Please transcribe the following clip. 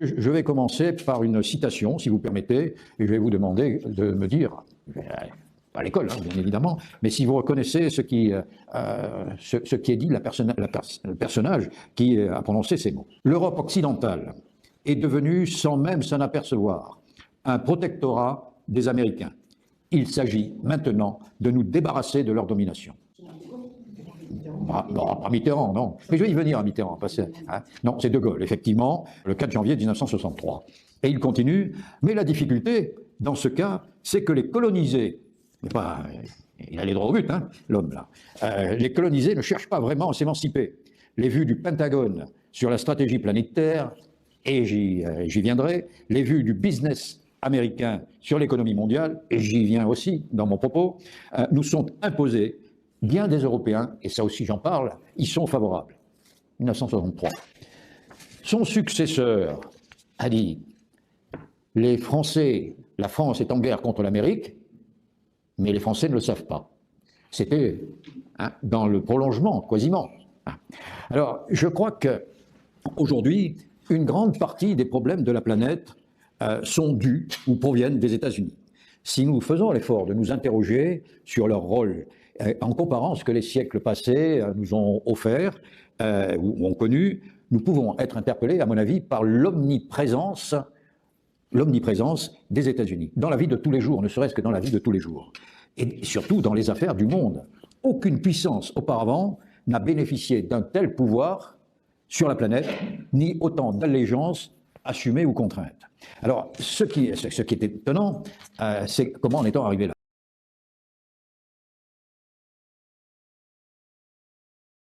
Je vais commencer par une citation, si vous permettez, et je vais vous demander de me dire, pas à l'école, hein, bien évidemment, mais si vous reconnaissez ce qui est dit de le personnage qui a prononcé ces mots. L'Europe occidentale est devenue, sans même s'en apercevoir, un protectorat des Américains. Il s'agit maintenant de nous débarrasser de leur domination. Pas Mitterrand, non. Mais je vais y venir à Mitterrand. Parce que, hein, non, c'est De Gaulle, effectivement, le 4 janvier 1963. Et il continue, mais la difficulté, dans ce cas, c'est que les colonisés, il allait droit au but, hein, l'homme là, les colonisés ne cherchent pas vraiment à s'émanciper. Les vues du Pentagone sur la stratégie planétaire, et j'y viendrai, les vues du business américain sur l'économie mondiale, et j'y viens aussi dans mon propos, nous sont imposés. Bien des Européens, et ça aussi j'en parle, y sont favorables. 1963. Son successeur a dit « Les Français, la France est en guerre contre l'Amérique, mais les Français ne le savent pas. » C'était dans le prolongement, quasiment. Alors, je crois qu'aujourd'hui, une grande partie des problèmes de la planète sont dus ou proviennent des États-Unis. Si nous faisons l'effort de nous interroger sur leur rôle, en comparant ce que les siècles passés nous ont offert ou ont connu, nous pouvons être interpellés, à mon avis, par l'omniprésence des États-Unis, dans la vie de tous les jours, ne serait-ce que dans la vie de tous les jours, et surtout dans les affaires du monde. Aucune puissance auparavant n'a bénéficié d'un tel pouvoir sur la planète, ni autant d'allégeances assumées ou contraintes. Alors, ce qui est étonnant, c'est comment en est-on arrivé là ?